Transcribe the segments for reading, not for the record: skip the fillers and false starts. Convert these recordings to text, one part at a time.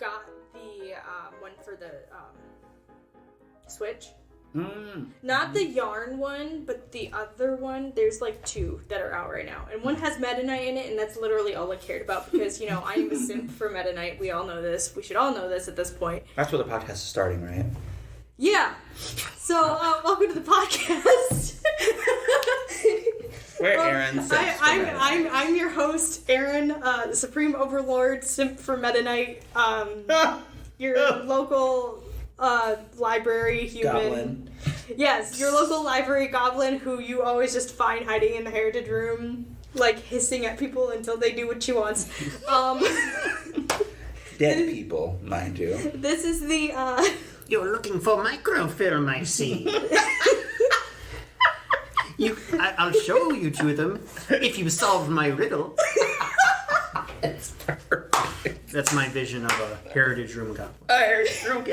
got the one for the Switch. Not the yarn one, but the other one. There's like 2 that are out right now. And one has Meta Knight in it, and that's literally all I cared about because, you know, I am a simp for Meta Knight. We all know this. We should all know this at this point. That's where the podcast is starting, right? Yeah. So, welcome to the podcast. We're Aaron. I'm your host, Aaron, the Supreme Overlord, simp for Meta Knight, your local library human. Goblin. Yes, your local library goblin who you always just find hiding in the heritage room, like hissing at people until they do what she wants. Dead people, mind you. This is the, You're looking for microfilm, I see. I'll show you to them if you solve my riddle. It's perfect. That's my vision of a heritage room goblin. A heritage room,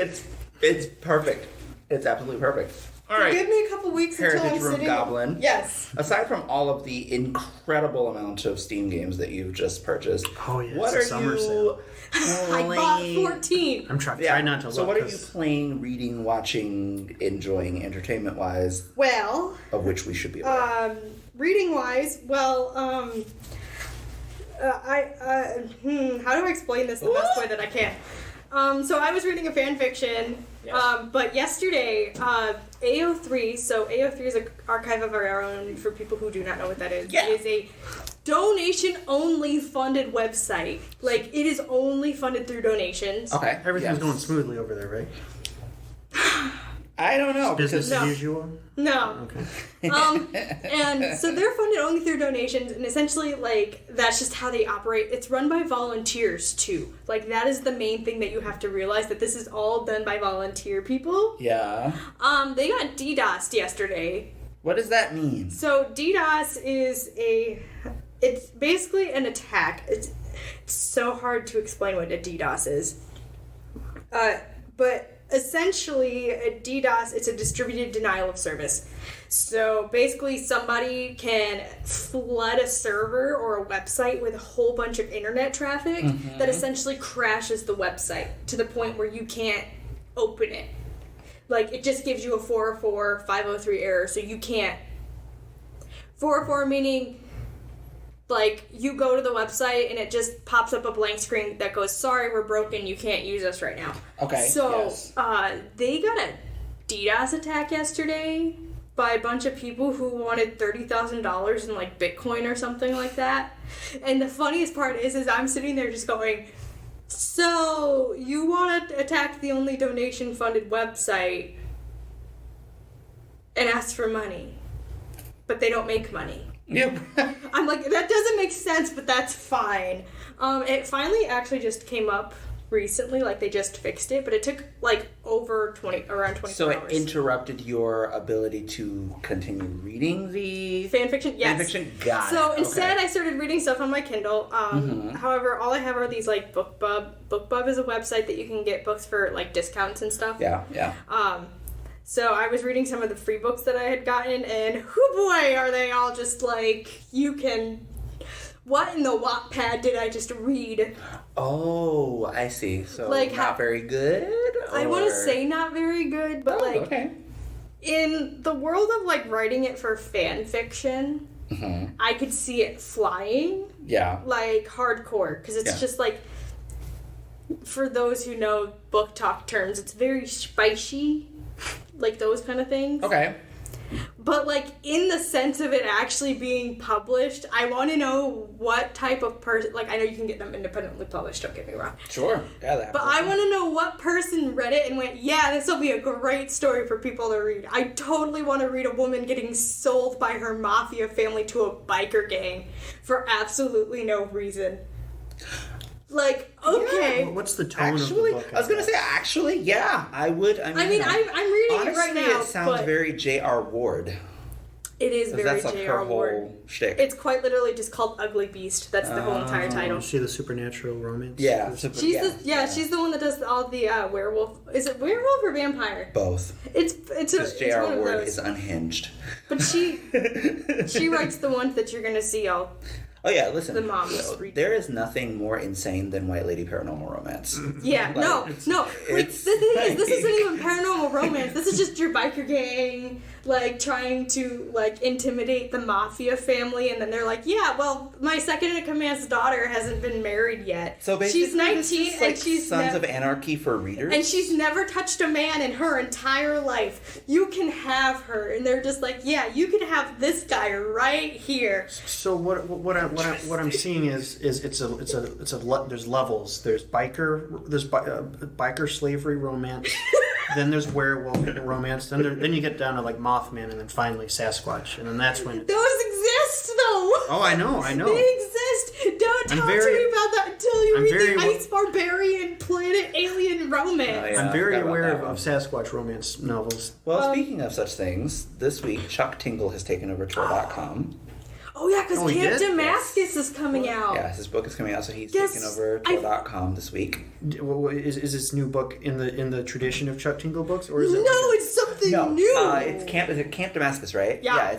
it's perfect. It's absolutely perfect. All right. give me a couple weeks Heritage until I'm room sitting. goblin. Yes. Aside from all of the incredible amount of Steam games that you've just purchased, Oh, yeah, what it's a are summer you sale. I bought 14. I'm trying not to look. So what are you 'cause playing, reading, watching, enjoing, entertainment-wise, Well, of which we should be aware? reading wise, well, how do I explain this the best way that I can? So I was reading a fan fiction, Yes. but yesterday, AO3, so AO3 is an archive of our own for people who do not know what that is. Yeah. It is a donation-only funded website. Like, it is only funded through donations. Okay. Everything's yes. going smoothly over there, right? I don't know. Business because- as No. usual? No. Okay. And so they're funded only through donations, and essentially, like, that's just how they operate. It's run by volunteers, too. Like, that is the main thing that you have to realize, that this is all done by volunteer people. Yeah. They got DDoSed yesterday. What does that mean? So, DDoS is it's basically an attack. It's so hard to explain what a DDoS is. But essentially, a DDoS, it's a distributed denial of service. So basically, somebody can flood a server or a website with a whole bunch of internet traffic that essentially crashes the website to the point where you can't open it. Like, it just gives you a 404, 503 error, so you can't. 404 meaning, like, you go to the website and it just pops up a blank screen that goes, sorry, we're broken, you can't use us right now. Okay, So, yes. they got a DDoS attack yesterday by a bunch of people who wanted $30,000 in, like, Bitcoin or something like that. And the funniest part is I'm sitting there just going, so, you want to attack the only donation-funded website and ask for money, but they don't make money. Yep. I'm like, that doesn't make sense, but that's fine. It finally actually just came up recently, like they just fixed it, but it took like around 24 So hours. it interrupted your ability to continue reading the Fanfiction? Yes. fanfiction? Got So it. instead Okay. I started reading stuff on my Kindle. However, all I have are these like BookBub. BookBub is a website that you can get books for like discounts and stuff. Yeah. So I was reading some of the free books that I had gotten, and hoo boy, are they all just like, you can... What in the Wattpad did I just read? Oh, I see. So Like, not very good? I want to or- say not very good, but Oh, like, okay. in the world of like writing it for fan fiction, I could see it flying, Yeah. like hardcore, because it's Yeah. just like, for those who know book talk terms, it's very spicy, like those kind of things. Okay. But like in the sense of it actually being published, I want to know what type of person, like I know you can get them independently published, don't get me wrong. Sure. Yeah, that But I want to know what person read it and went, yeah, this will be a great story for people to read. I totally want to read a woman getting sold by her mafia family to a biker gang for absolutely no reason. Like, okay. Well, what's the tone Actually, of the book? I was going to say, actually, yeah, I would. I mean, I'm reading honestly, it right now, it sounds but very J.R. Ward. it is very That's like J.R. her Ward. whole shtick. It's quite literally just called Ugly Beast. That's the whole entire title. Is she the supernatural romance? Yeah. She's the one that does all the werewolf. Is it werewolf or vampire? Both. It's Because one J.R. of Ward those. is unhinged. But she writes the ones that you're gonna see all. Oh yeah, listen. The moms read. There is nothing more insane than White Lady Paranormal Romance. Yeah, Like, no. Like, the thing is, this like- isn't even paranormal romance. This is just your biker gang, like, trying to, like, intimidate the mafia family, and then they're like, yeah, well, my second-in-command's daughter hasn't been married yet. So basically, she's 19, this is like and she's Sons of Anarchy for readers. and she's never touched a man in her entire life. You can have her, and they're just like, yeah, you can have this guy right here. So what I'm seeing is there's levels. There's biker slavery romance. Then there's werewolf romance. Then you get down to like Mothman, and then finally Sasquatch, and then that's when. Those exist, though. Oh, I know. They exist. Don't talk to me about that until you read the Ice Barbarian Planet Alien romance. Oh, yeah. I'm very I forgot about aware that of Sasquatch romance novels. Well, speaking of such things, this week Chuck Tingle has taken over Tor.com. Oh yeah, because he Camp did? Damascus is coming out. Yeah, his book is coming out, so he's Yes, taken over Tor.com this week. Is this new book in the tradition of Chuck Tingle books, or is it? No, it's something No, new. it's Camp Damascus, right? Yeah. Yeah,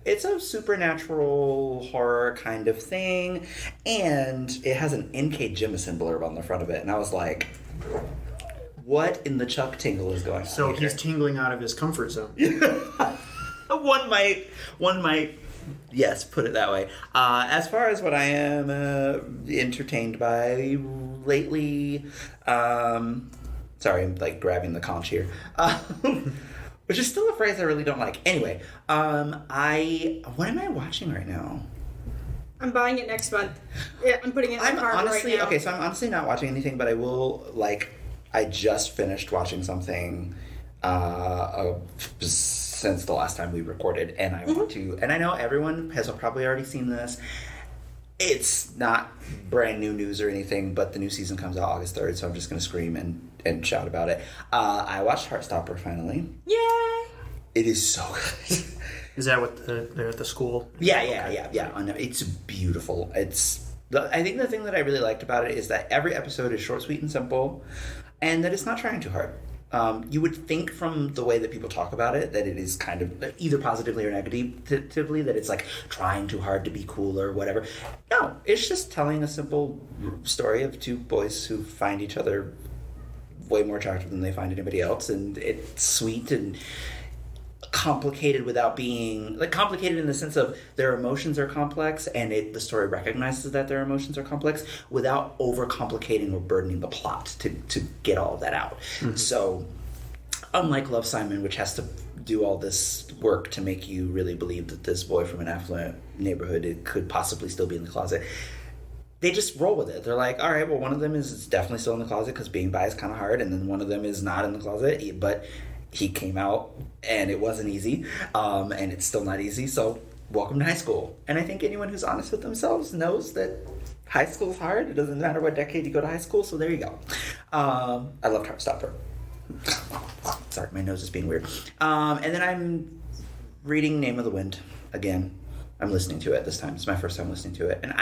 it's a supernatural horror kind of thing, and it has an N.K. Jemisin blurb on the front of it, and I was like, what in the Chuck Tingle is going on So here? he's tingling out of his comfort zone. One might, yes, put it that way. As far as what I am entertained by lately, sorry, I'm like grabbing the conch here, which is still a phrase I really don't like. Anyway, what am I watching right now? I'm buying it next month. Yeah, I'm putting it in the cart honestly, right now. okay, so I'm honestly not watching anything, but I will, I just finished watching something since the last time we recorded, and I want to, and I know everyone has probably already seen this. It's not brand new news or anything, but the new season comes out August 3rd, so I'm just going to scream and shout about it. I watched Heartstopper finally. Yay! It is so good. Is that what they're at the school? Yeah. I know. It's beautiful. I think the thing that I really liked about it is that every episode is short, sweet, and simple, and that it's not trying too hard. You would think from the way that people talk about it that it is kind of either positively or negatively, that it's like trying too hard to be cool or whatever. No, it's just telling a simple story of two boys who find each other way more attractive than they find anybody else, and it's sweet and complicated without being complicated in the sense of their emotions are complex, and the story recognizes that their emotions are complex without overcomplicating or burdening the plot to get all of that out. Mm-hmm. So unlike Love, Simon, which has to do all this work to make you really believe that this boy from an affluent neighborhood could possibly still be in the closet, they just roll with it. They're like, all right, well, one of them is definitely still in the closet because being bi is kind of hard, and then one of them is not in the closet, but he came out and it wasn't easy, and it's still not easy, so welcome to high school. And I think anyone who's honest with themselves knows that high school's hard. It doesn't matter what decade you go to high school, so there you go. I loved Heartstopper. Sorry, my nose is being weird. And then I'm reading Name of the Wind again. I'm listening to it this time. It's my first time listening to it. And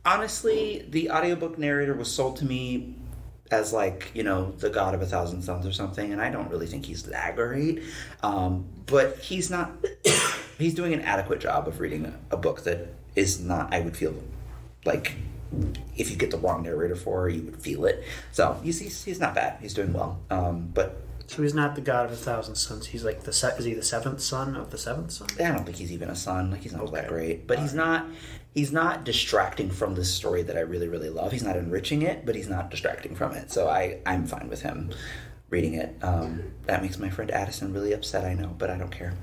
honestly, the audiobook narrator was sold to me as the God of 1,000 Suns or something, and I don't really think he's that great. But he's not. He's doing an adequate job of reading a book that is not. I would feel like if you get the wrong narrator for her, you would feel it. So he's not bad. He's doing well. But so he's not the God of 1,000 Suns. He's like is he the seventh son of the seventh son? I don't think he's even a son. He's not that great. But he's not. He's not distracting from this story that I really, really love. He's not enriching it, but he's not distracting from it. So I'm fine with him reading it. That makes my friend Addison really upset, I know, but I don't care.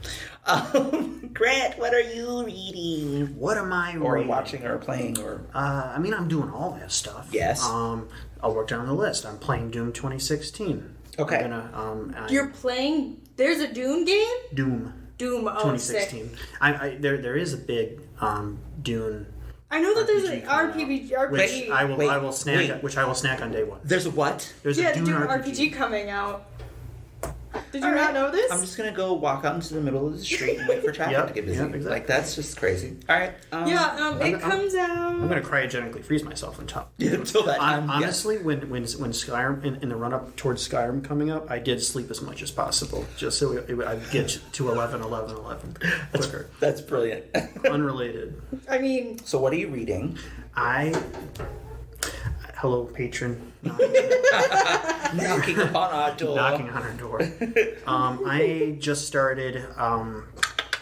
Grant, what are you reading? What am I reading? Or watching or playing or... I'm doing all that stuff. Yes. I'll work down the list. I'm playing Doom 2016. Okay. You're playing... There's a Dune game? Doom 2016. There is a big Dune. I know that there's an RPG, which I will snack on day one. There's a what? There's a Dune Dune RPG coming out. Did you not know this? I'm just gonna go walk out into the middle of the street and wait for traffic to get busy. Exactly. Like that's just crazy. All right. It comes out. I'm gonna cryogenically freeze myself on top. Until that time. Honestly, when Skyrim in the run up towards Skyrim coming up, I did sleep as much as possible just so I'd get to 11 quicker. That's brilliant. Unrelated. I mean, So what are you reading? Hello, patron. Knocking upon our door. Knocking on our door. I just started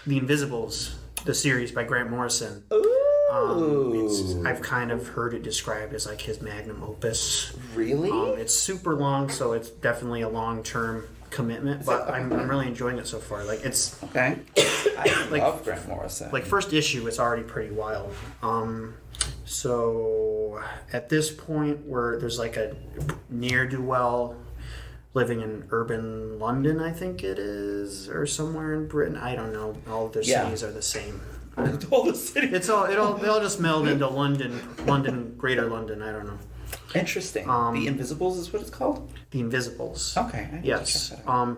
The Invisibles, the series by Grant Morrison. Ooh. I've kind of heard it described as like his magnum opus. Really? It's super long, so it's definitely a long-term commitment. But I'm really enjoying it so far. Like it's Okay. I love Grant Morrison. like first issue, it's already pretty wild. So at this point, where there's like a ne'er-do-well living in urban London, I think it is, or somewhere in Britain. I don't know. All of their cities are the same. all the city. They all just meld into London, Greater London. I don't know. Interesting. The Invisibles is what it's called? The Invisibles. Okay. I need to Yes. check that out.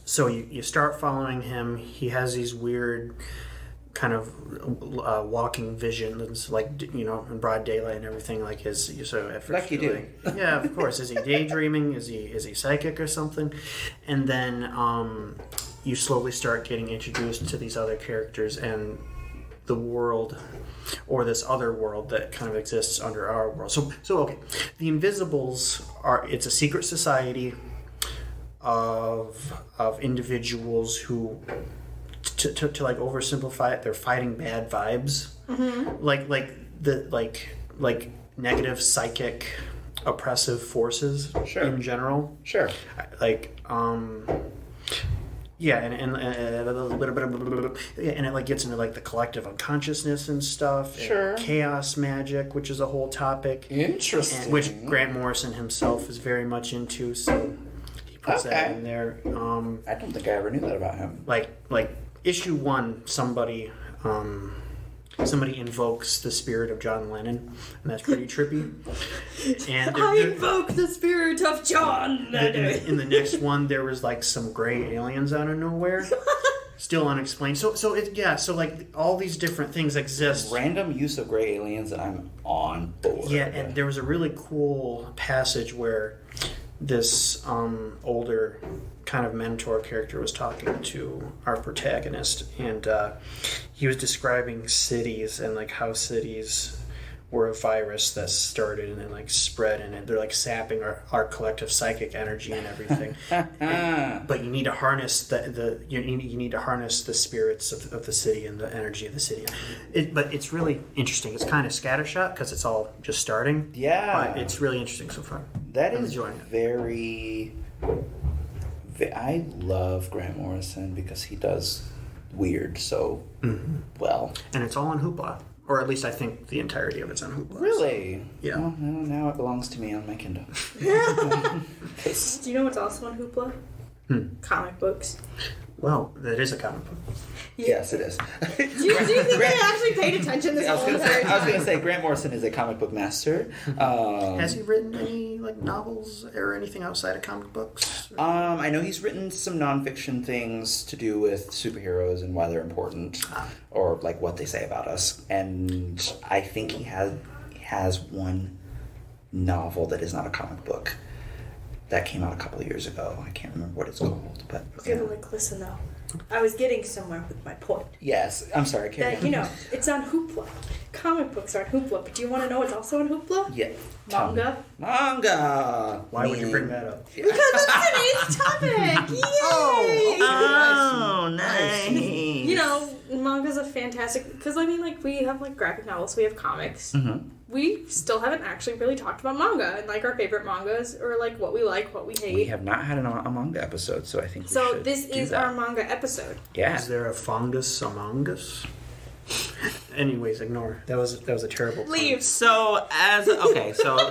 So you start following him. He has these weird kind of walking visions, like in broad daylight and everything. Like so at first Like you do. like, yeah, of course. Is he daydreaming? Is he psychic or something? And then you slowly start getting introduced to these other characters and the world, or this other world that kind of exists under our world. So okay, the Invisibles it's a secret society of individuals who, to like oversimplify it, they're fighting bad vibes, like negative psychic oppressive forces in general. Sure. Like yeah, and a little bit of and it like gets into like the collective unconsciousness and stuff. Sure. And chaos magic, which is a whole topic. Interesting. Which Grant Morrison himself is very much into, so he puts that in there. I don't think I ever knew that about him. Like issue 1, somebody invokes the spirit of John Lennon, and that's pretty trippy. And I invoke the spirit of John Lennon. in the next one, there was like some gray aliens out of nowhere, still unexplained. So like all these different things exist. Random use of gray aliens, and I'm on board. Yeah, and there was a really cool passage where this older kind of mentor character was talking to our protagonist, and he was describing cities and like how cities were a virus that started and then like spread, and they're like sapping our collective psychic energy and everything. But you need to harness you need to harness the spirits of the city and the energy of the city. But it's really interesting. It's kind of scattershot because it's all just starting. Yeah, but it's really interesting so far. That I'm is enjoying it. very. I love Grant Morrison because he does weird so well. And it's all on Hoopla. Or at least I think the entirety of it's on Hoopla. Really? Yeah. Well, now it belongs to me on my Kindle. Do you know what's also on Hoopla? Comic books. Well, that is a comic book. Yes, it is. Do you think they actually paid attention this whole entire time? I was going to say, Grant Morrison is a comic book master. Has he written any like novels or anything outside of comic books? I know he's written some nonfiction things to do with superheroes and why they're important, or like what they say about us. And I think he has one novel that is not a comic book that came out a couple of years ago. I can't remember what it's called, but Okay, but like, listen though. I was getting somewhere with my point. Yes, I'm sorry, Carrie. That, it's on Hoopla. Comic books are on Hoopla, but do you want to know what's also on Hoopla? Yeah. Manga. Manga. Why would you bring that up? Because it's today's topic! Yay! Oh, nice. Manga's a fantastic... Because, we have, graphic novels, we have comics. Mm-hmm. We still haven't actually really talked about manga and, our favorite mangas or, what we like, what we hate. We have not had a manga episode, so I think we should So this do is that. our manga episode. Yeah. Is there a fungus among us? Anyways, ignore. That was a terrible pun. Leave. So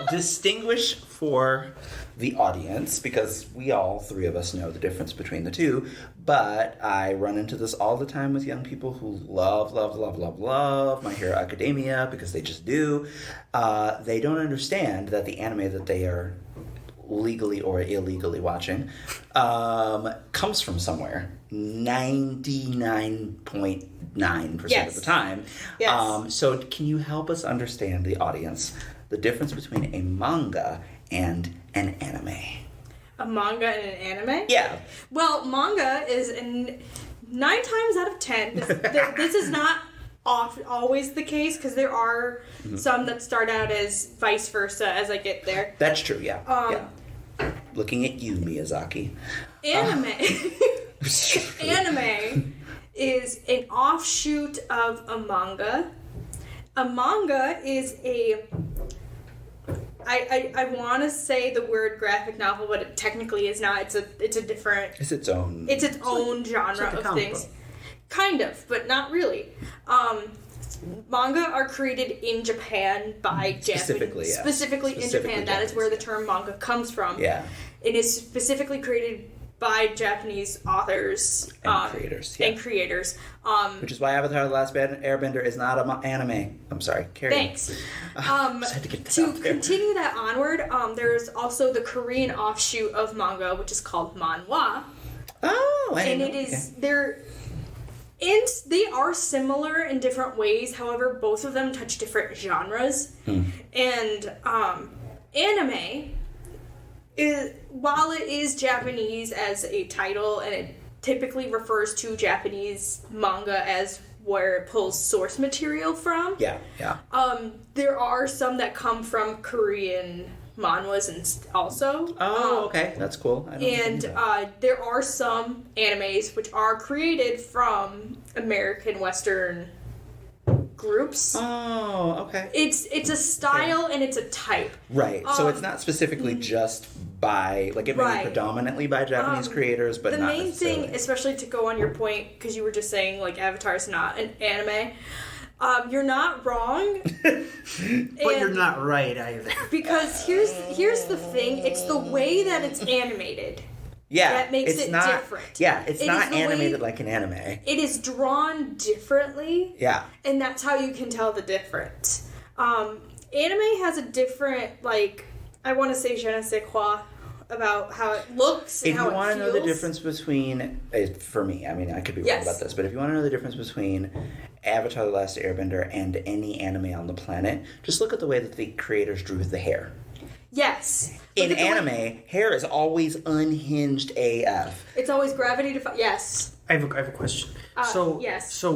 distinguish for the audience, because we all three of us know the difference between the two, but I run into this all the time with young people who love My Hero Academia because they just do. They don't understand that the anime that they are legally or illegally watching, comes from somewhere 99.9% of the time. Yes. So can you help us understand, the audience, the difference between a manga and an anime? A manga and an anime? Yeah. Well, manga is 9 times out of 10. This is not always the case, because there are some that start out as vice versa as I get there. That's true, yeah. Looking at you, Miyazaki. Anime. Anime is an offshoot of a manga. A manga is I want to say the word graphic novel, but it technically is not. It's a different. It's its own. It's its own genre like a of comic things. book. Kind of, but not really. Manga are created in Japan by Specifically, Japanese. yeah. Specifically in Japan. That is where the term manga comes from. Yeah. It is specifically created by Japanese authors And creators, yeah. And creators. Which is why Avatar: The Last Airbender is not an anime. I'm sorry, carry on. Thanks. Just had to get that To out there. continue that onward, there's also the Korean offshoot of manga, which is called manhwa. Oh, I didn't And know. it is they are similar in different ways. However, both of them touch different genres. And anime is, while it is Japanese as a title, and it typically refers to Japanese manga as where it pulls source material from. Yeah. There are some that come from Korean manhwas and also. Oh, okay, that's cool. I don't And know that. there are some animes which are created from American Western groups. Oh, okay. It's a style and it's a type. Right. So it's not specifically just by, like, it may Right. be predominantly by Japanese creators, but The not main necessarily. thing, especially to go on your point, because you were just saying like Avatar's not an anime. You're not wrong. But you're not right either. Because here's the thing, it's the way that it's animated. Yeah, that makes it's it not, different. Yeah, it's It not is the way- animated like an anime. It is drawn differently. Yeah. And that's how you can tell the difference. Anime has a different, like, I want to say je ne sais quoi about how it looks and If how you it want to feels. know the difference between, for me, I mean, I could be wrong Yes. about this, but if you want to know the difference between Avatar: The Last Airbender and any anime on the planet, just look at the way that the creators drew the hair. Yes. Look In at the way- anime, hair is always unhinged AF. It's always gravity defy. Yes. I have a question. Yes. So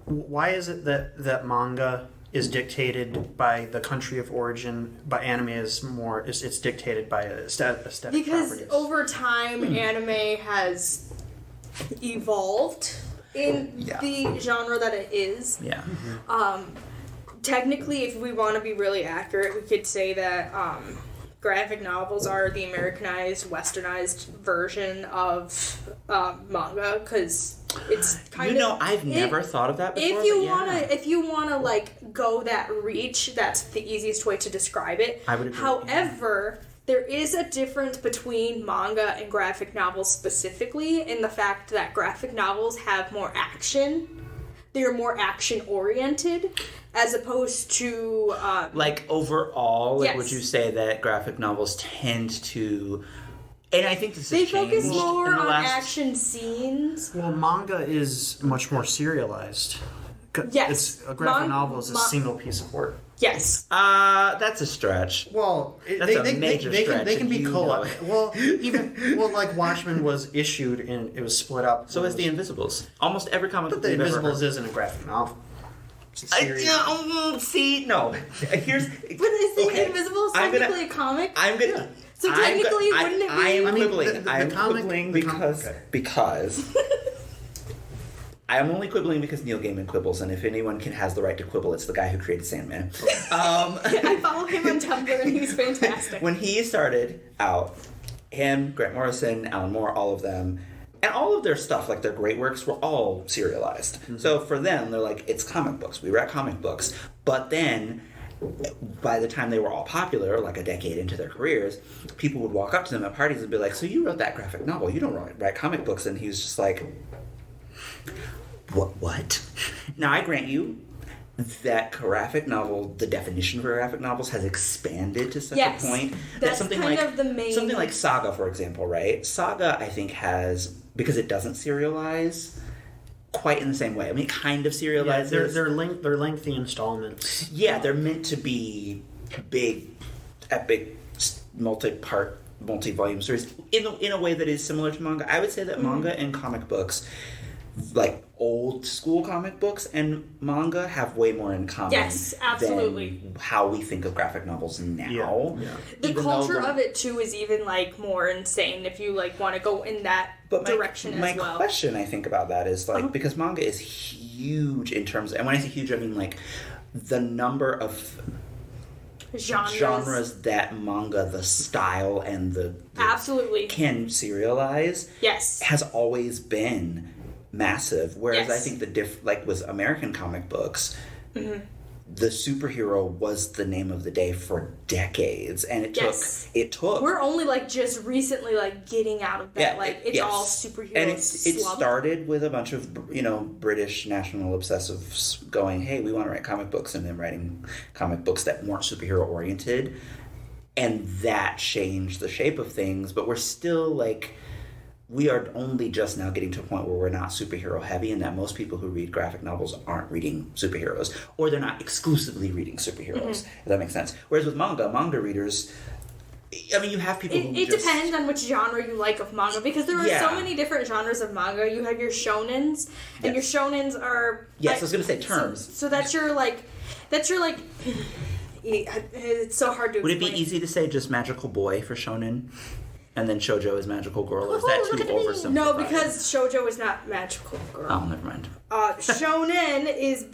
why is it that manga is dictated by the country of origin, but anime is more, it's dictated by aesthetic Because properties? over time, anime has evolved in Yeah. the genre that it is. Yeah. Technically, if we want to be really accurate, we could say that graphic novels are the Americanized, westernized version of manga, because it's kind of. I've never thought of that before. If you wanna like go that reach, that's the easiest way to describe it. I would agree. However, there is a difference between manga and graphic novels specifically in the fact that graphic novels have more action. They're more action oriented as opposed to Like, overall, like, Yes. would you say that graphic novels tend to... And I think this has they changed focus more in the on last... action scenes. Well, manga is much more serialized. Yes. A graphic Mon- novel is a mon- single piece of work. Yes. That's a stretch. Well, That's a major stretch, they can and be you co-op. know it. Well, like Watchmen was issued and it was split up. So is The Invisibles. Almost every comic But book The we've ever Invisibles heard. isn't a graphic novel. It's a I, series. see, no. Here's... But is The okay. Invisible I'm gonna- technically a comic? I'm gonna... So I'm technically, go- wouldn't it be- I am I mean, quibbling. the I am comic- quibbling the comic- because I am only quibbling because Neil Gaiman quibbles, and if anyone has the right to quibble, it's the guy who created Sandman. I follow him on Tumblr and he's fantastic. When he started out, him, Grant Morrison, Alan Moore, all of them, and all of their stuff, like their great works, were all serialized. Mm-hmm. So for them, they're like, it's comic books. We write comic books. But then, by the time they were all popular, like a decade into their careers, people would walk up to them at parties and be like, so you wrote that graphic novel. You don't write comic books. And he was just like, what? Now, I grant you, that graphic novel, the definition for graphic novels has expanded to such a point that's something kind like of the main... something like Saga, for example, right? Saga, I think, has, because it doesn't serialize quite in the same way. I mean, it kind of serializes. Yeah, they're lengthy installments. Yeah, they're meant to be big, epic, multi-volume stories in a way that is similar to manga. I would say that manga and comic books, like old school comic books and manga, have way more in common. Yes, absolutely. Than how we think of graphic novels now. Yeah. The culture of it too is even like more insane if you like want to go in that direction as well. My question, I think, about that is like, because manga is huge in terms, and when I say huge, I mean like the number of genres that manga, the style and the absolutely can serialize, has always been massive. Whereas I think like with American comic books, the superhero was the name of the day for decades, and it took. We're only like just recently like getting out of that. It's all superheroes. And it started with a bunch of British national obsessives going, "Hey, we want to write comic books," and then writing comic books that weren't superhero oriented, and that changed the shape of things. But we're still like. We are only just now getting to a point where we're not superhero heavy, and that most people who read graphic novels aren't reading superheroes, or they're not exclusively reading superheroes, if that makes sense. Whereas with manga readers, I mean, you have people who It depends on which genre you like of manga, because there are so many different genres of manga. You have your shonens, and your shonens are... Yes, I was going to say terms. So that's your, like... It's so hard to explain. Would it be easy to say just magical boy for shonen? And then shoujo is magical girl, or is that too oversimplified? No, because shoujo is not magical girl. Oh, never mind. Shonen is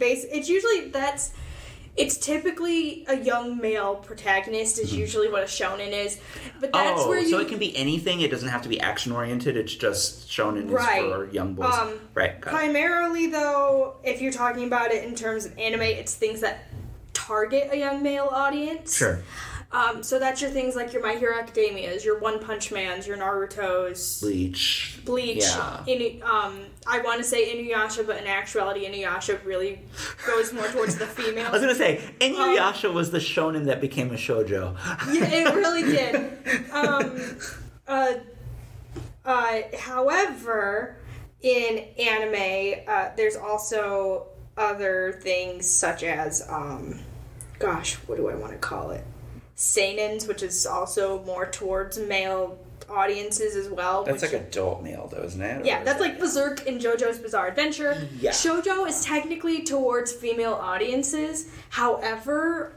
it's typically a young male protagonist is usually what a shonen is. But that's where so it can be anything, it doesn't have to be action oriented, it's just shonen is for young boys. Right. Primarily though, if you're talking about it in terms of anime, it's things that target a young male audience. Sure. So that's your things like your My Hero Academias, your One Punch Mans, your Naruto's, Bleach. Yeah. I want to say Inuyasha, but in actuality, Inuyasha really goes more towards the female. I was gonna say Inuyasha was the shonen that became a shoujo. Yeah, it really did. However, in anime, there's also other things such as, what do I want to call it? Seinens, which is also more towards male audiences as well. That's like adult male, though, isn't it? Yeah, that's like Berserk and JoJo's Bizarre Adventure. Yeah. Shoujo is technically towards female audiences. However,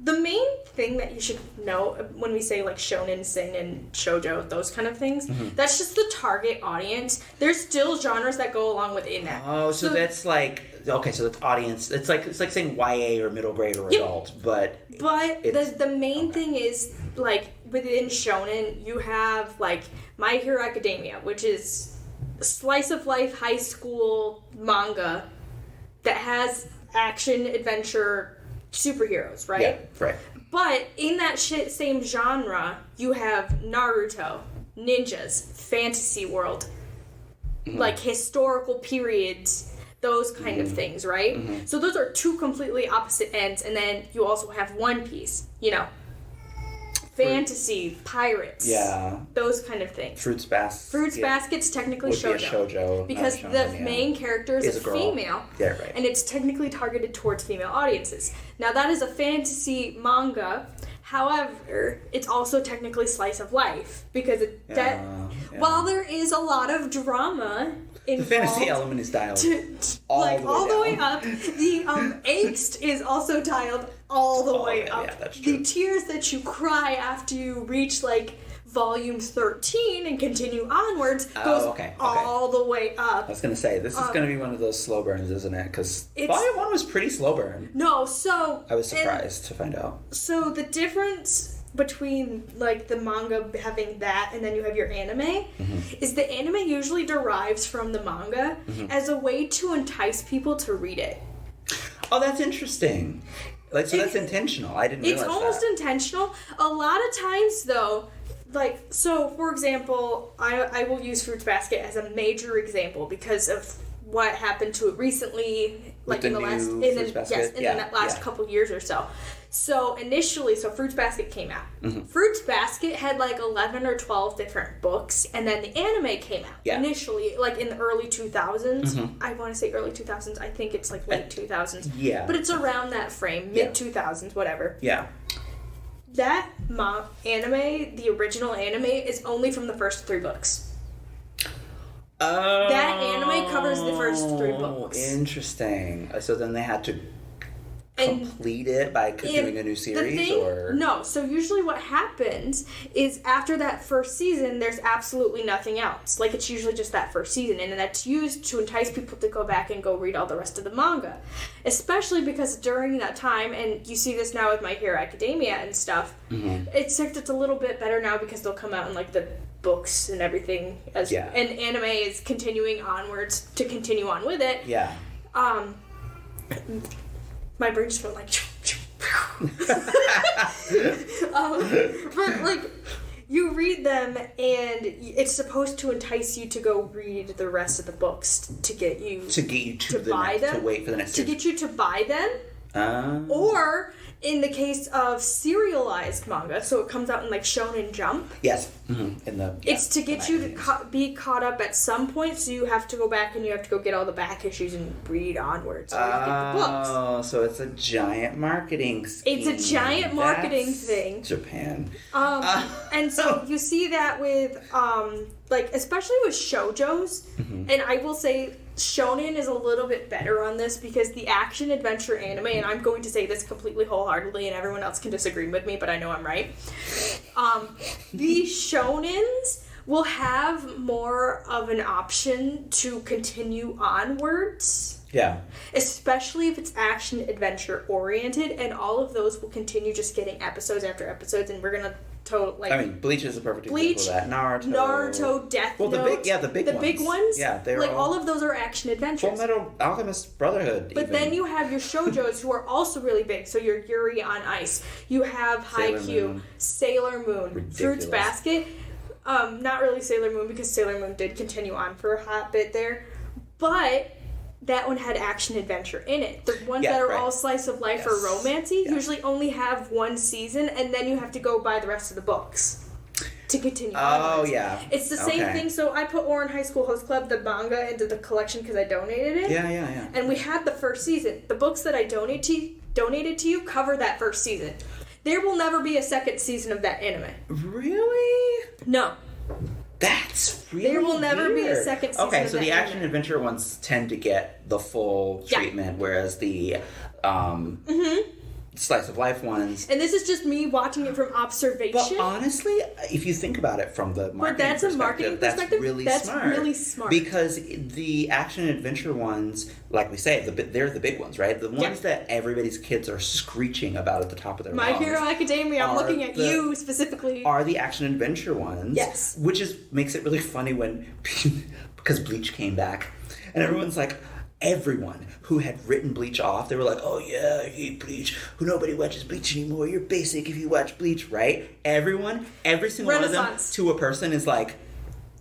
the main thing that you should know when we say like shonen, seinen, shoujo, those kind of things, that's just the target audience. There's still genres that go along within that. Oh, so that's like... Okay, so that's audience. It's like saying YA or middle grade or adult, but the main thing is like within shonen you have like My Hero Academia, which is a slice of life high school manga that has action, adventure, superheroes, right? Yeah, right. But in that same genre, you have Naruto, ninjas, fantasy world, like historical periods. Those kind of things, right? So those are two completely opposite ends, and then you also have One Piece, fantasy, pirates, those kind of things. Fruits Basket's technically shoujo, because the main character is a female, and it's technically targeted towards female audiences. Now that is a fantasy manga. However, it's also technically slice of life because while there is a lot of drama involved, the fantasy element is dialed all the way up. The angst is also dialed all the way up. Yeah, that's true. The tears that you cry after you reach like volume 13 and continue onwards goes all the way up. I was going to say, this is going to be one of those slow burns, isn't it? Because volume 1 was pretty slow burn. No, so... I was surprised to find out. So the difference between like the manga having that and then you have your anime is the anime usually derives from the manga as a way to entice people to read it. Oh, that's interesting. Like, so that's intentional. I didn't realize that. It's almost intentional. A lot of times, though, like, so, for example, I will use Fruits Basket as a major example because of what happened to it recently, like With in the the last, new in Fruits the, Basket? yes, in Yeah, the last yeah. couple years or so. So initially, Fruits Basket came out. Mm-hmm. Fruits Basket had like 11 or 12 different books, and then the anime came out. Yeah. Initially, like in the early 2000s. I want to say early 2000s. I think it's like late 2000s. Yeah. But it's around that frame, mid 2000s, whatever. Yeah. That anime, the original anime, is only from the first 3 books. That anime covers the first 3 books. Interesting. So then they had to And complete it by doing a new series, or no. So usually what happens is after that first season, there's absolutely nothing else. Like it's usually just that first season, and that's used to entice people to go back and go read all the rest of the manga. Especially because during that time, and you see this now with My Hero Academia and stuff, it's a little bit better now because they'll come out in like the books and everything, and anime is continuing onwards to continue on with it. Yeah. My brain just went like... but, like, you read them, and it's supposed to entice you to go read the rest of the books to get you to buy them, to wait for the next to series. get you to buy them. Or, in the case of serialized manga, so it comes out in, like, Shonen Jump. Yes. It's to get you to be caught up at some point, so you have to go back and you have to go get all the back issues and read onwards. Or get the books. Oh, so it's a giant marketing scheme. It's a giant marketing thing. Japan. And so you see that with, like, especially with shoujos, and I will say Shonen is a little bit better on this because the action-adventure anime, and I'm going to say this completely wholeheartedly, and everyone else can disagree with me, but I know I'm right. The shonens will have more of an option to continue onwards. Yeah. Especially if it's action-adventure oriented, and all of those will continue just getting episodes after episodes, and we're gonna Bleach is a perfect example of that. Naruto, Death Note. The big ones. Yeah, they're like all of those are action adventures. Full Metal Alchemist Brotherhood. But then you have your shoujos who are also really big. So your Yuri on Ice. You have Haikyuu, Sailor Moon, Fruits Basket. Not really Sailor Moon because Sailor Moon did continue on for a hot bit there, but that one had action adventure in it. The ones that are all slice of life or romancy usually only have 1 season, and then you have to go buy the rest of the books to continue on. Oh, yeah. It's the same thing. So I put Oran High School Host Club, the manga, into the collection because I donated it. Yeah. And we had the first season. The books that I donated to you cover that first season. There will never be a second season of that anime. Really? No. That's really There will never be a weird. second season Okay, of so that the anime. action adventure ones tend to get the full treatment, whereas the slice of life ones. And this is just me watching it from observation. But honestly, if you think about it from the marketing perspective, that's really smart. Because the action adventure ones, like we say, they're the big ones, right? The ones that everybody's kids are screeching about at the top of their lungs. My Hero Academia, I'm looking at you specifically. Are the action adventure ones. Yes. Which makes it really funny when, because Bleach came back, and everyone's like, everyone who had written Bleach off, they were like, oh yeah, I hate Bleach. Nobody watches Bleach anymore. You're basic if you watch Bleach, right? Everyone, every single one of them to a person is like,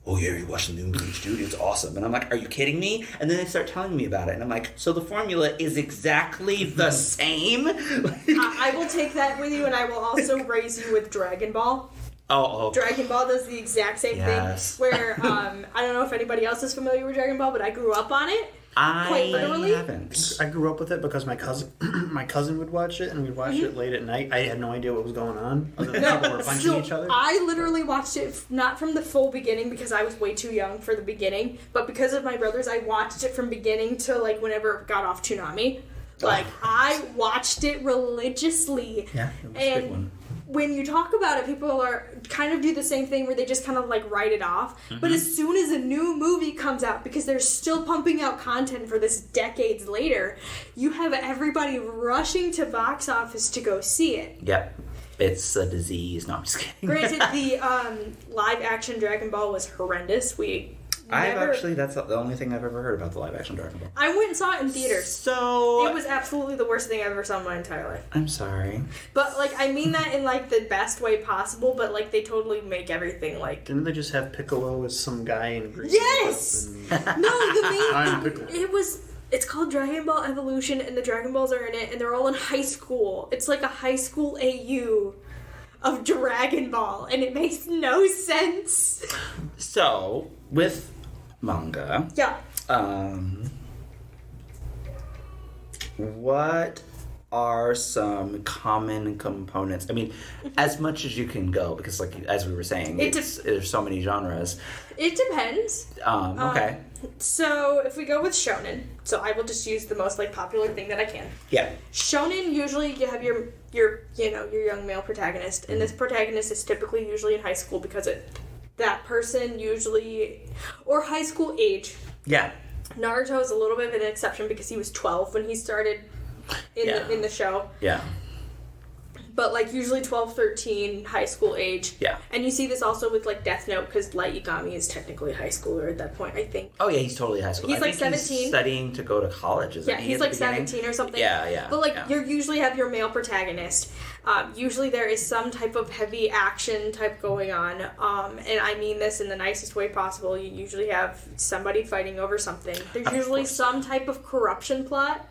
oh yeah, you watch the new Bleach, dude, it's awesome. And I'm like, are you kidding me? And then they start telling me about it. And I'm like, so the formula is exactly the same? I will take that with you, and I will also raise you with Dragon Ball. Oh. Dragon Ball does the exact same thing. Where, I don't know if anybody else is familiar with Dragon Ball, but I grew up on it. Quite literally. Haven't. I grew up with it because my cousin would watch it, and we'd watch it late at night. I had no idea what was going on. Other than people were punching each other. I literally watched it not from the full beginning because I was way too young for the beginning, but because of my brothers, I watched it from beginning to like whenever it got off Toonami. Like I watched it religiously. Yeah, it was a big one. When you talk about it, people are kind of do the same thing where they just kind of like write it off. But as soon as a new movie comes out, because they're still pumping out content for this decades later, you have everybody rushing to box office to go see it. Yep. It's a disease. No, I'm just kidding. Granted, the live action Dragon Ball was horrendous. We That's the only thing I've ever heard about the live action Dragon Ball. I went and saw it in theaters. So It was absolutely the worst thing I've ever saw in my entire life. I'm sorry. But, like, I mean that in, like, the best way possible, but, like, they totally make everything, like... Didn't they just have Piccolo as some guy in Greece? Yes! No, the I'm main... Piccolo. It's called Dragon Ball Evolution, and the Dragon Balls are in it, and they're all in high school. It's like a high school AU of Dragon Ball, and it makes no sense. So, with manga, Yeah. what are some common components? I mean, as much as you can go, because, like, as we were saying, there's so many genres. It depends. Okay. So, if we go with shonen, so I will just use the most, like, popular thing that I can. Yeah. Shonen, usually you have your young male protagonist, and this protagonist is typically usually in high school because that person usually, or high school age. Yeah. Naruto is a little bit of an exception because he was 12 when he started in the show. Yeah. But, like, usually 12, 13, high school age. Yeah. And you see this also with, like, Death Note, because Light Yagami is technically a high schooler at that point, I think. Oh, yeah, he's totally high school. He's, I like, think 17. He's studying to go to college, isn't he? Yeah, he's, like, 17 or something. Yeah. But, like, you usually have your male protagonist. Usually there is some type of heavy action type going on. And I mean this in the nicest way possible. You usually have somebody fighting over something. There's usually some type of corruption plot.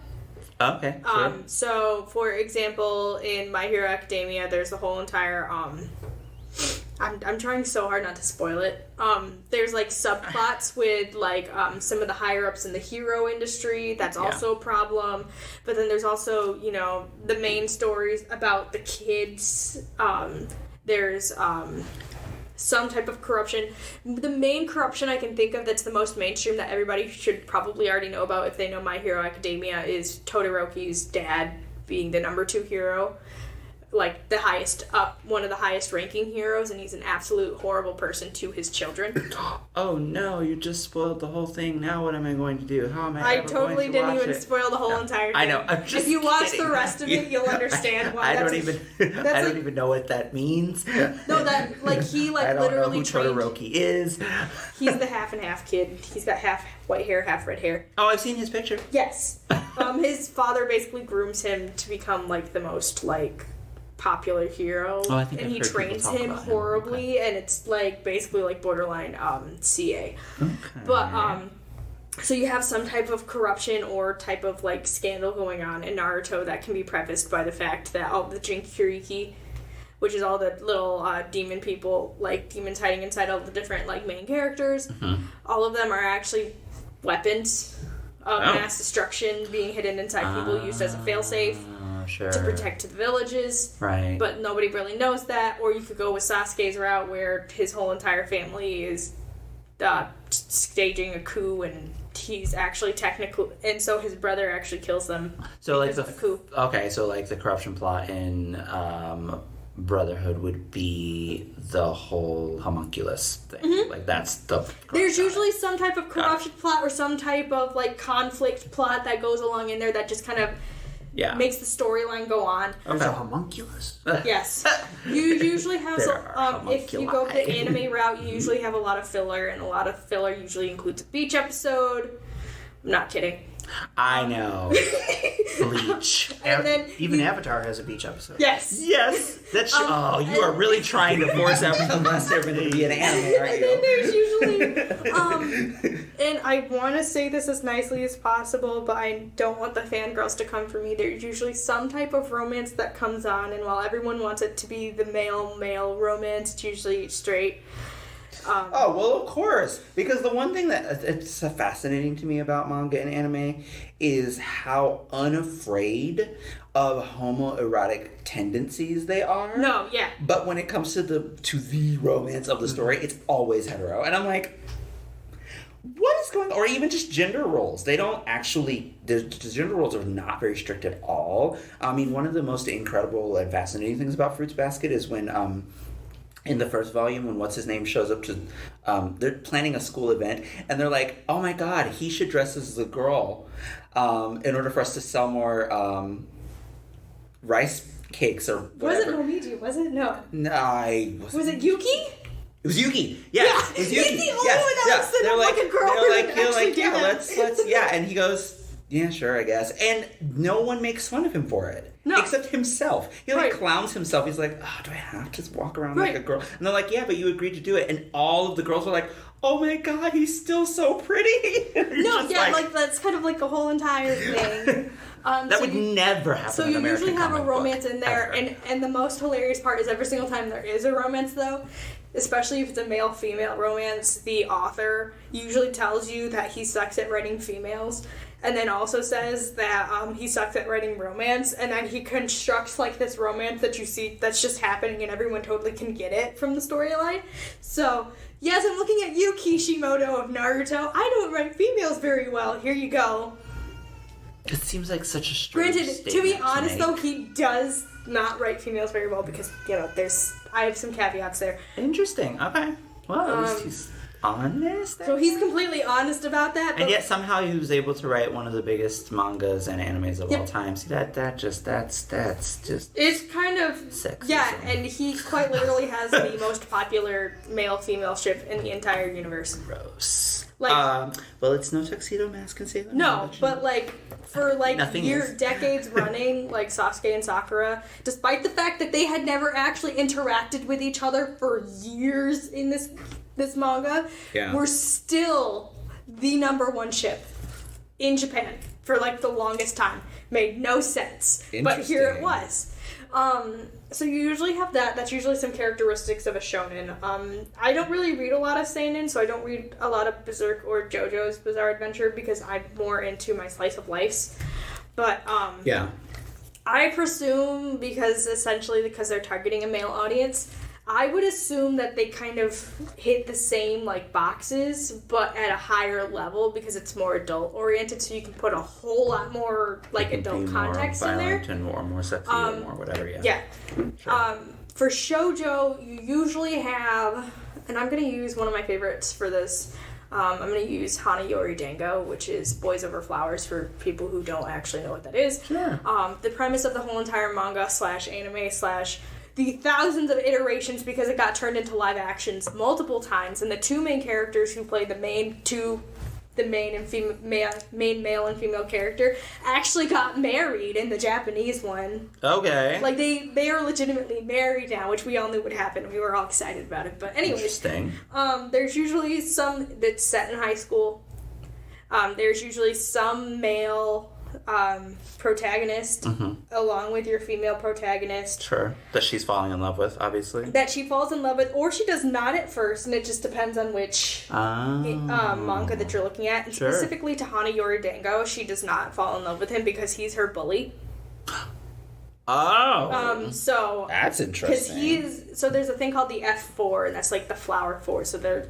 Okay, sure. So, for example, in My Hero Academia, there's the whole entire, I'm trying so hard not to spoil it. There's, like, subplots with, like, some of the higher-ups in the hero industry. That's also a problem. But then there's also, you know, the main stories about the kids. There's, some type of corruption. The main corruption I can think of that's the most mainstream that everybody should probably already know about if they know My Hero Academia is Todoroki's dad being the number 2 hero. Like, one of the highest ranking heroes, and he's an absolute horrible person to his children. Oh no, you just spoiled the whole thing. Now what am I going to do? How am I totally going to didn't watch even it? spoil the whole entire thing. I know, I'm just If you watch kidding. the rest of it, you'll understand why I don't even know what that means. No, that, like, he, like, I don't literally know who Todoroki is. He's the half and half kid. He's got half white hair, half red hair. Oh, I've seen his picture. Yes. His father basically grooms him to become, like, the most, like, popular hero. Oh, I think and I've he heard people trains talk him about him. horribly, Okay. and it's, like, basically, like, borderline CA. Okay. But, so you have some type of corruption or type of, like, scandal going on in Naruto that can be prefaced by the fact that all the Jinkyuriki, which is all the little demon people, like, demons hiding inside all the different, like, main characters, all of them are actually weapons of mass destruction being hidden inside people used as a failsafe. Sure. To protect the villages. Right. But nobody really knows that. Or you could go with Sasuke's route where his whole entire family is staging a coup and he's actually technically... And so his brother actually kills them so like of the coup. Okay, so like the corruption plot in Brotherhood would be the whole homunculus thing. Like that's the... There's usually some type of corruption plot or some type of like conflict plot that goes along in there that just kind of makes the storyline go on. There's a homunculus? Yes. You usually have if you go the anime route, you usually have a lot of filler, and a lot of filler usually includes a beach episode. I'm not kidding. I know. Bleach. And then Even Avatar has a beach episode. Yes. Yes. That's you are really trying to force everyone to be an anime, aren't And then you? there's usually and I want to say this as nicely as possible, but I don't want the fangirls to come for me. There's usually some type of romance that comes on, and while everyone wants it to be the male romance, it's usually straight. Oh, well, of course. Because the one thing that it's fascinating to me about manga and anime is how unafraid of homoerotic tendencies they are. No, yeah. But when it comes to the romance of the story, it's always hetero. And I'm like, what is going on? Or even just gender roles. They don't actually... The gender roles are not very strict at all. I mean, one of the most incredible and fascinating things about Fruits Basket is when... in the first volume, when what's-his-name shows up to... they're planning a school event, and they're like, oh my god, he should dress as a girl in order for us to sell more rice cakes or whatever. Was it Momiji? Was it? No. No, Was it Yuki? It was Yuki. Yeah, it was Yuki. He's the only one that was They're like a girl. They're like, yeah, let's, yeah. And he goes, yeah, sure, I guess. And no one makes fun of him for it. No. Except himself. He clowns himself. He's like, oh, do I have to walk around like a girl? And they're like, yeah, but you agreed to do it. And all of the girls are like, oh my god, he's still so pretty. No, yeah, like that's kind of like the whole entire thing. That would never happen. So in you American usually have a comic romance book, in there, ever. and the most hilarious part is every single time there is a romance, though, especially if it's a male-female romance, the author usually tells you that he sucks at writing females, and then also says that he sucks at writing romance, and then he constructs like this romance that you see that's just happening, and everyone totally can get it from the storyline. So yes, I'm looking at you, Kishimoto of Naruto. I don't write females very well. Here you go. It seems like such a strange Granted, to be honest, though, he does not write females very well because, I have some caveats there. Interesting. Okay. Well, at least he's honest. So he's completely honest about that. And yet somehow he was able to write one of the biggest mangas and animes of all time. See, that's just... It's kind of... sexism. Yeah, and he quite literally has the most popular male-female ship in the entire universe. Gross. Like... well, it's no Tuxedo Mask and Sailor Moon. No, but for decades running, like Sasuke and Sakura, despite the fact that they had never actually interacted with each other for years in this manga, were still the number one ship in Japan for the longest time. Made no sense, but here it was. So you usually have that. That's usually some characteristics of a shonen. I don't really read a lot of seinen, so I don't read a lot of Berserk or JoJo's Bizarre Adventure because I'm more into my slice of life. But I presume because they're targeting a male audience, I would assume that they kind of hit the same boxes, but at a higher level because it's more adult oriented. So you can put a whole lot more adult context in there, and more sexy, or more whatever. Yeah. Sure. For shoujo, you usually have, and I'm going to use one of my favorites for this. I'm going to use Hana Yori Dango, which is Boys Over Flowers for people who don't actually know what that is. Sure. The premise of the whole entire manga / anime / the thousands of iterations because it got turned into live actions multiple times, and the two main characters who play the main male and female character actually got married in the Japanese one. Okay. They are legitimately married now, which we all knew would happen. We were all excited about it. But anyways, interesting. There's usually some that's set in high school. There's usually some male protagonist along with your female protagonist. Sure. That she's falling in love with, obviously. That she falls in love with, or she does not at first, and it just depends on which manga that you're looking at. And specifically to Hana Yori Dango, she does not fall in love with him because he's her bully. Oh. So that's interesting. Because there's a thing called the F4, and that's the flower 4. So they're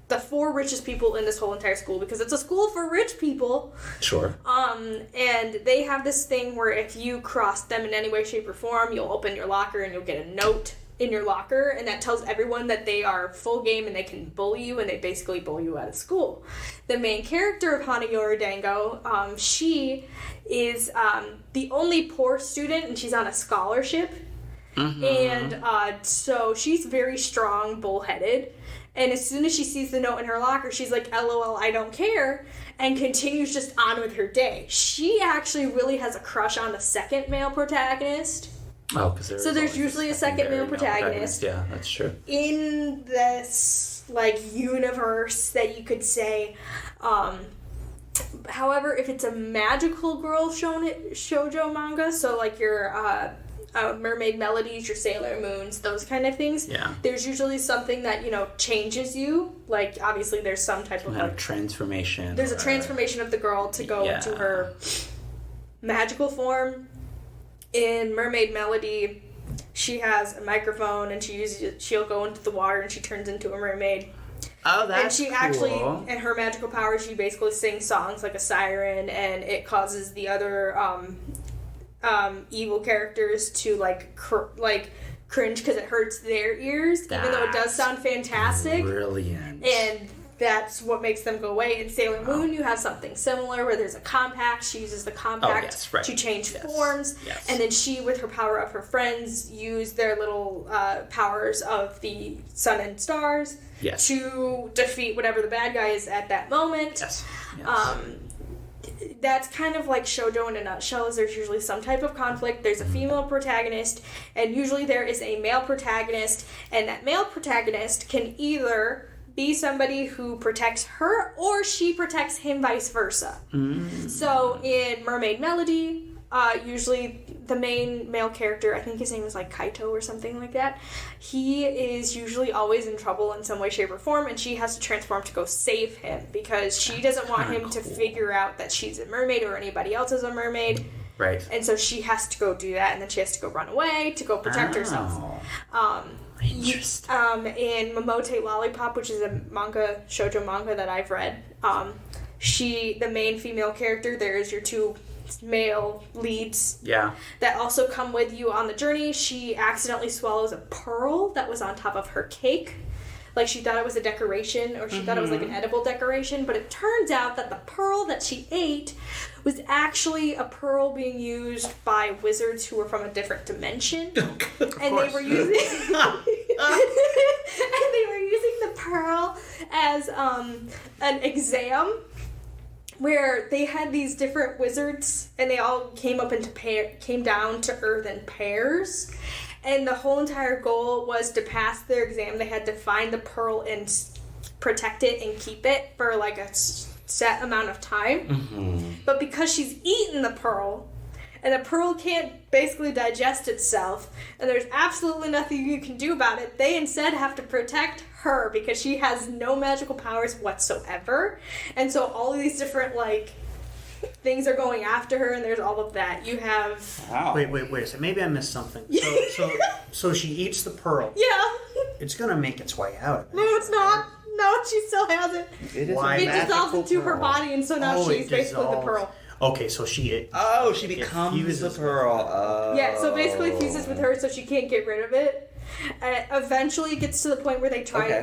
the 4 richest people in this whole entire school because it's a school for rich people. Sure. And they have this thing where if you cross them in any way, shape, or form, you'll open your locker and you'll get a note in your locker, and that tells everyone that they are full game and they can bully you, and they basically bully you out of school. The main character of Hana Yori Dango, she is the only poor student, and she's on a scholarship. And so she's very strong, bullheaded. And as soon as she sees the note in her locker, she's like, LOL, I don't care, and continues just on with her day. She actually really has a crush on the second male protagonist. Oh, because there's usually a second male protagonist. Yeah, that's true. In this, universe that you could say. However, if it's a magical girl shoujo manga, so your Mermaid Melodies, your Sailor Moons, those kind of things. Yeah. There's usually something that, changes you. Obviously there's some type of transformation. There's a transformation of the girl to go into her magical form. In Mermaid Melody, she has a microphone and she'll go into the water and she turns into a mermaid. Oh, that's cool. And she actually, in her magical power, she basically sings songs like a siren, and it causes the other evil characters to cringe because it hurts their ears, even though it does sound fantastic. Brilliant. And that's what makes them go away. In Sailor Moon, you have something similar where there's a compact. She uses the compact to change forms. Yes. And then she, with her power of her friends, use their little powers of the sun and stars to defeat whatever the bad guy is at that moment. Yes. That's kind of like shoujo in a nutshell, is there's usually some type of conflict. There's a female protagonist, and usually there is a male protagonist, and that male protagonist can either be somebody who protects her or she protects him, vice versa. So in Mermaid Melody, usually the main male character, I think his name is like Kaito or something like that, he is usually always in trouble in some way, shape, or form, and she has to transform to go save him because she doesn't want him to figure out that she's a mermaid or anybody else is a mermaid. Right. And so she has to go do that, and then she has to go run away to go protect herself. Interesting. In Momote Lollipop, which is a manga, shoujo manga that I've read, the main female character, there is your two male leads that also come with you on the journey. She accidentally swallows a pearl that was on top of her cake. Like, she thought it was a decoration, or she thought it was like an edible decoration, but it turns out that the pearl that she ate was actually a pearl being used by wizards who were from a different dimension. And they were using the pearl as an exam, where they had these different wizards, and they all came down to Earth in pairs, and the whole entire goal was to pass their exam. They had to find the pearl and protect it and keep it for like a set amount of time. But because she's eaten the pearl, and the pearl can't basically digest itself, and there's absolutely nothing you can do about it, they instead have to protect her because she has no magical powers whatsoever. And so all of these different, like, things are going after her, and there's all of that. You have... Wow. Wait a second. Maybe I missed something. So she eats the pearl. Yeah. It's going to make its way out. No, it's not. No, she still has it. It is Why? a It magical dissolves into her pearl. body, and so now she's it basically the dissolves. pearl. Okay, so she becomes the pearl. Yeah, so basically fuses with her so she can't get rid of it. Eventually it gets to the point where they try,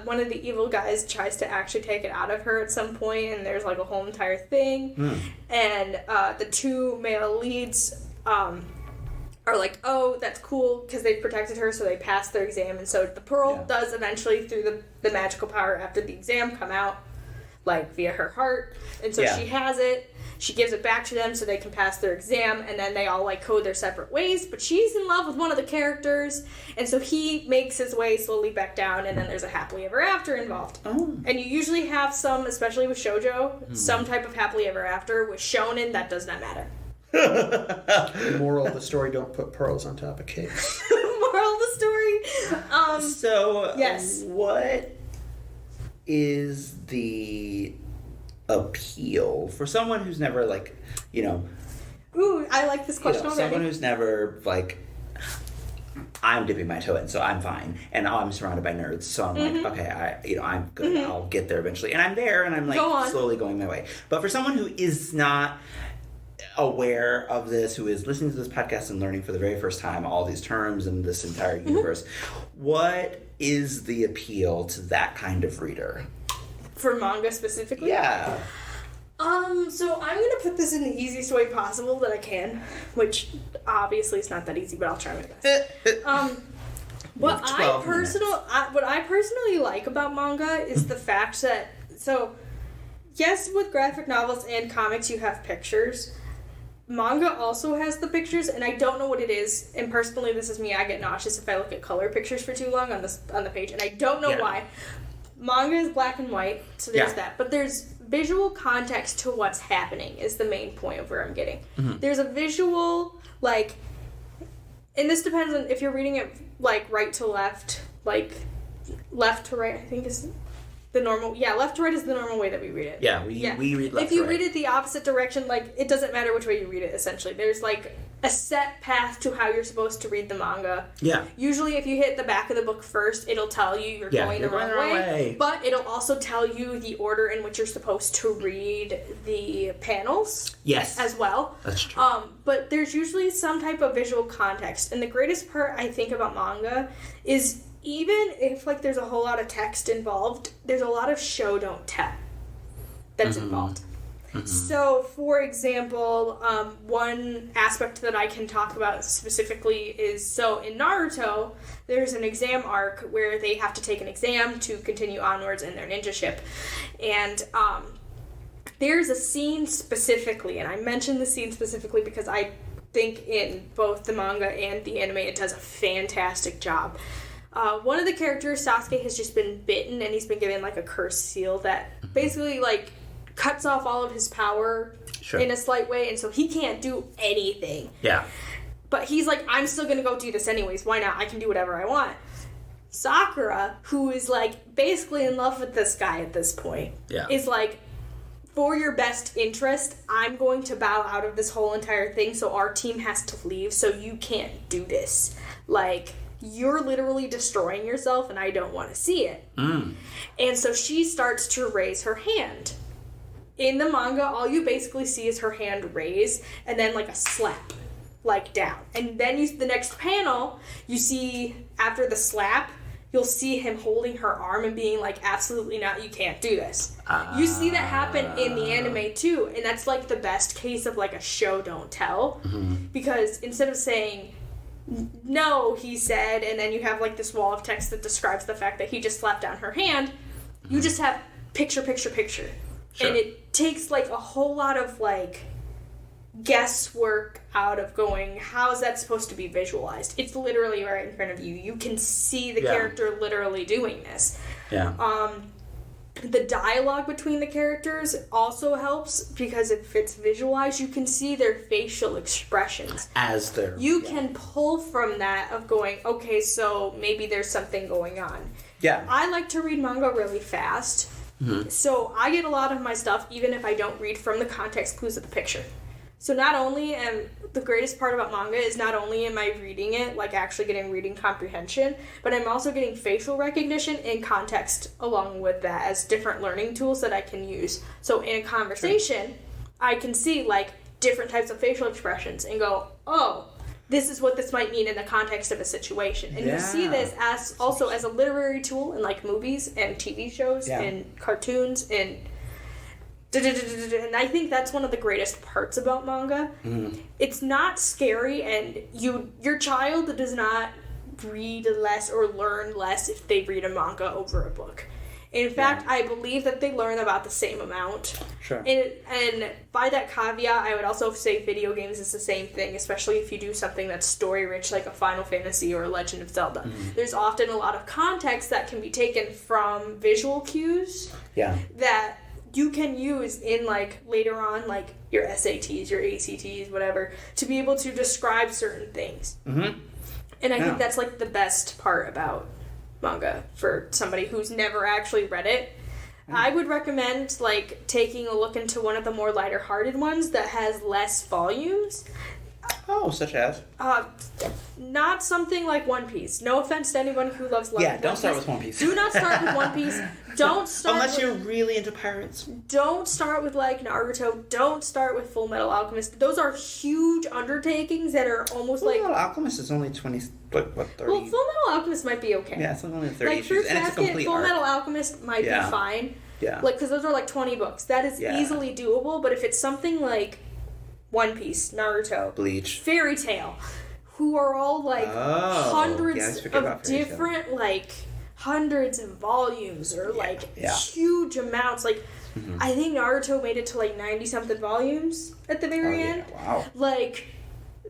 one of the evil guys tries to actually take it out of her at some point, and there's like a whole entire thing. And the two male leads are like, oh, that's cool, because they protected her, so they passed their exam. And so the pearl does eventually, through the magical power after the exam, come out, like, via her heart. And so she has it. She gives it back to them so they can pass their exam, and then they all, like, go their separate ways. But she's in love with one of the characters, and so he makes his way slowly back down, and then there's a happily ever after involved. And you usually have some, especially with shoujo, some type of happily ever after. With shonen, that does not matter. Moral of the story, don't put pearls on top of cakes. Moral of the story. So, yes. What is the appeal for someone who's never, like, Ooh, I like this question already. someone who's never, like, I'm dipping my toe in, so I'm fine, and I'm surrounded by nerds, so I'm like, okay, I'm good, I'll get there eventually, and I'm there, and I'm like slowly going my way. But for someone who is not aware of this, who is listening to this podcast and learning for the very first time all these terms and this entire universe, what is the appeal to that kind of reader? For manga specifically? Yeah. So I'm gonna put this in the easiest way possible that I can, which obviously is not that easy, but I'll try my best. What I personally like about manga is the fact that, so, yes, with graphic novels and comics you have pictures. Manga also has the pictures, and I don't know what it is. And personally, this is me. I get nauseous if I look at color pictures for too long on the page, and I don't know why. Manga is black and white, so there's that. But there's visual context to what's happening is the main point of where I'm getting. There's a visual, like, and this depends on if you're reading it, like, right to left, like, left to right, I think is the normal, left to right is the normal way that we read it. Yeah, we read left If you to right. read it the opposite direction, like, it doesn't matter which way you read it, essentially. There's, like, a set path to how you're supposed to read the manga. Yeah. Usually, if you hit the back of the book first, it'll tell you you're going the wrong way. But it'll also tell you the order in which you're supposed to read the panels. Yes. As well. That's true. But there's usually some type of visual context. And the greatest part, I think, about manga is even if like there's a whole lot of text involved, there's a lot of show don't tell that's involved. So, for example, one aspect that I can talk about specifically is, so in Naruto, there's an exam arc where they have to take an exam to continue onwards in their ninja-ship. And there's a scene specifically, and I mention the scene specifically because I think in both the manga and the anime it does a fantastic job. One of the characters, Sasuke, has just been bitten, and he's been given like a cursed seal that basically like cuts off all of his power in a slight way, and so he can't do anything. Yeah. But he's like, I'm still gonna go do this anyways. Why not? I can do whatever I want. Sakura, who is like basically in love with this guy at this point, is like, for your best interest, I'm going to bow out of this whole entire thing, so our team has to leave, so you can't do this. Like, you're literally destroying yourself, and I don't want to see it. And so she starts to raise her hand. In the manga, all you basically see is her hand raise, and then like a slap, like down. And then the next panel, you see after the slap, you'll see him holding her arm and being like, absolutely not, you can't do this. You see that happen in the anime too, and that's like the best case of like a show don't tell. Because instead of saying, no, he said, and then you have like this wall of text that describes the fact that he just slapped down her hand, you just have picture. And it takes like a whole lot of like guesswork out of going, how is that supposed to be visualized? It's literally right in front of you. You can see the character literally doing this. The dialogue between the characters also helps, because if it's visualized, you can see their facial expressions. As they're... You can pull from that of going, okay, so maybe there's something going on. Yeah. I like to read manga really fast. So I get a lot of my stuff even if I don't read from the context clues of the picture. So not only the greatest part about manga is not only am I reading it, like actually getting reading comprehension, but I'm also getting facial recognition and context along with that as different learning tools that I can use. So in a conversation, I can see like different types of facial expressions and go, oh, this is what this might mean in the context of a situation. And you see this as also as a literary tool in like movies and TV shows and cartoons and I think that's one of the greatest parts about manga. It's not scary, and your child does not read less or learn less if they read a manga over a book. In fact, I believe that they learn about the same amount. And by that caveat, I would also say video games is the same thing, especially if you do something that's story-rich like a Final Fantasy or a Legend of Zelda. There's often a lot of context that can be taken from visual cues that you can use in, like, later on, like, your SATs, your ACTs, whatever, to be able to describe certain things. And I think that's, like, the best part about manga for somebody who's never actually read it. I would recommend, like, taking a look into one of the more lighter-hearted ones that has less volumes. Oh, such as? Not something like One Piece. No offense to anyone who loves One Piece. Yeah, don't start with One Piece. Do not start with One Piece. Don't start unless you're really into pirates. Don't start with, like, Naruto. Don't start with Full Metal Alchemist. Those are huge undertakings that are almost like... Full Metal Alchemist is only 20... what, 30? Well, Full Metal Alchemist might be okay. Yeah, it's only 30 like, issues, and it's a complete Full arc. Metal Alchemist might be fine. Like, because those are, like, 20 books. That is easily doable, but if it's something like One Piece, Naruto, Bleach, Fairy Tail, who are all, like, hundreds of different, like... hundreds of volumes or like huge amounts. Like I think Naruto made it to like 90-something volumes at the very end. Wow. Like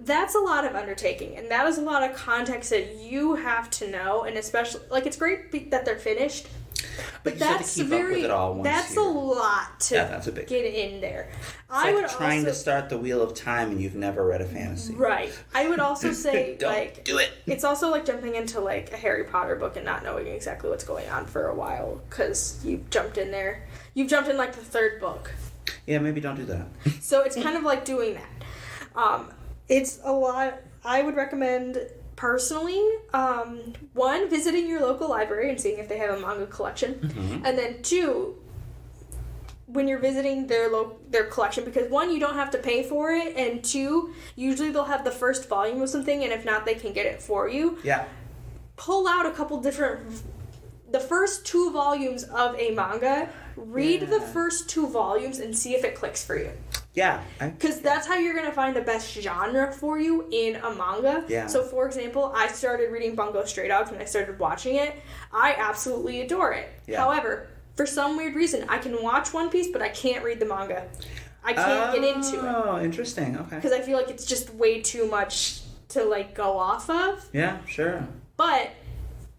that's a lot of undertaking, and that is a lot of context that you have to know, and especially like it's great that they're finished. But that's you have to keep up with it all once that's a lot to that's a big get in there. It's like trying to start the Wheel of Time and you've never read a fantasy. Right. I would also say Don't like do it. It's also like jumping into like a Harry Potter book and not knowing exactly what's going on for a while because you've jumped in there. You've jumped in like the third book. Yeah, maybe don't do that. So it's kind of like doing that. It's a lot. I would recommend personally, one, visiting your local library and seeing if they have a manga collection, and then two, when you're visiting their collection, because one, you don't have to pay for it, and two, usually they'll have the first volume of something, and if not, they can get it for you. pull out a couple different... The first 2 volumes of a manga, read the first 2 volumes and see if it clicks for you. Yeah. Because that's how you're going to find the best genre for you in a manga. Yeah. So, for example, I started reading Bungo Stray Dogs when I started watching it. I absolutely adore it. Yeah. However, for some weird reason, I can watch One Piece, but I can't read the manga. I can't get into it. Oh, interesting. Okay. Because I feel like it's just way too much to, like, go off of. Yeah, sure. But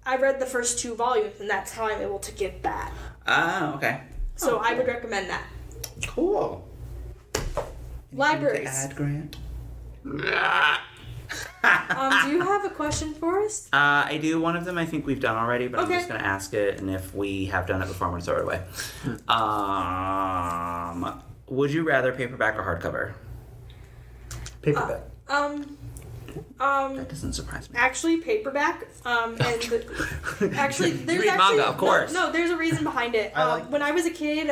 I read the first 2 volumes, and that's how I'm able to get that. Ah, okay. So I would recommend that. Cool. Libraries. Ad grant. Do you have a question for us? I do. One of them I think we've done already, but Okay. I'm just going to ask it, and if we have done it before, I'm going to throw it away. Would you rather paperback or hardcover? Paperback. That doesn't surprise me. Actually, paperback. Actually, there's read actually manga, of course. No, there's a reason behind it. When I was a kid,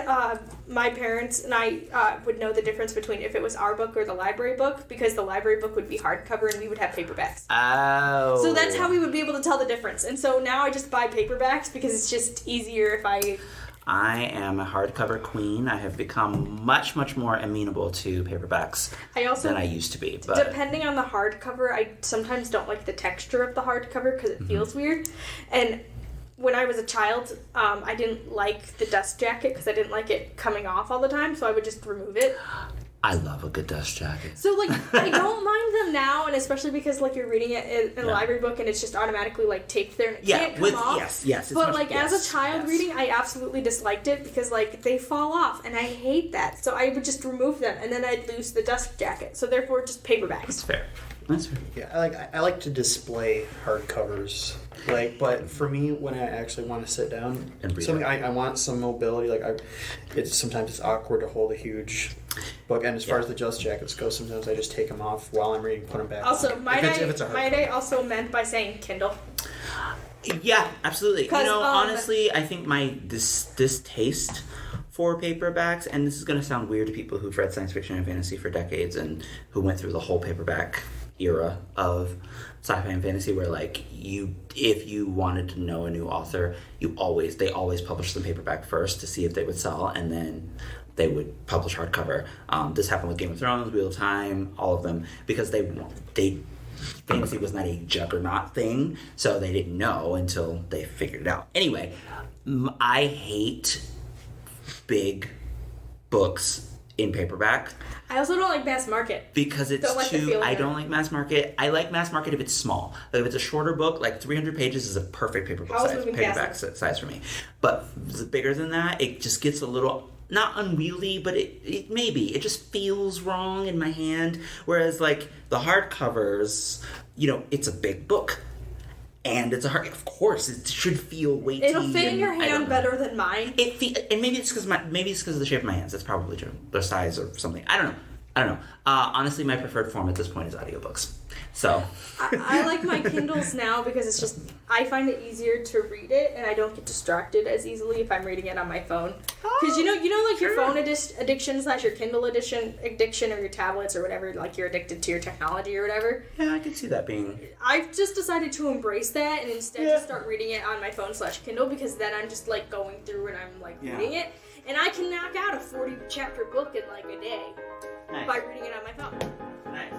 my parents and I would know the difference between if it was our book or the library book, because the library book would be hardcover and we would have paperbacks. Oh. So that's how we would be able to tell the difference. And so now I just buy paperbacks because it's just easier if I am a hardcover queen. I have become much, much more amenable to paperbacks than I used to be. But depending on the hardcover, I sometimes don't like the texture of the hardcover because it feels weird. And when I was a child, I didn't like the dust jacket because I didn't like it coming off all the time, so I would just remove it. I love a good dust jacket. So, like, I don't mind them now, and especially because, like, you're reading it in a library book and it's just automatically, like, taped there and it can't come off. Yes. But, like, as a child reading, I absolutely disliked it because, like, they fall off, and I hate that. So I would just remove them, and then I'd lose the dust jacket. So, therefore, just paperbacks. That's fair. That's fair. Yeah, I like to display hardcovers. Like, but for me, when I actually want to sit down And read something, it. I want some mobility. Like, sometimes it's awkward to hold a huge book. And as far as the dust jackets go, sometimes I just take them off while I'm reading, put them back. Also, on. might If it's a I also meant by saying Kindle. Yeah, absolutely. 'Cause, honestly, I think my distaste for paperbacks, and this is going to sound weird to people who've read science fiction and fantasy for decades and who went through the whole paperback era of sci-fi and fantasy, where like if you wanted to know a new author, they always published the paperback first to see if they would sell, and then they would publish hardcover. This happened with Game of Thrones, Wheel of Time, all of them, because they fantasy was not a juggernaut thing, so they didn't know until they figured it out. Anyway, I hate big books in paperback. I also don't like mass market. Because it's Don't like the feeling I of don't it. like mass market. I like mass market if it's small. Like if it's a shorter book, like 300 pages is a perfect paperback size for me. But bigger than that, it just gets a little, not unwieldy, but it maybe. It just feels wrong in my hand. Whereas like the hardcovers, it's a big book. And it's of course, it should feel weighty. It'll fit in your hand better than mine. And maybe it's because of the shape of my hands. That's probably true. Their size or something. I don't know. Honestly, my preferred form at this point is audiobooks. So I like my Kindles now because it's just, I find it easier to read it and I don't get distracted as easily if I'm reading it on my phone. Because like your phone addiction / your Kindle addiction or your tablets or whatever, like you're addicted to your technology or whatever. yeah, I can see that being. I've just decided to embrace that and instead just start reading it on my phone / Kindle, because then I'm just like going through and I'm like reading it. And I can knock out a 40 chapter book in like a day by reading it on my phone. Nice.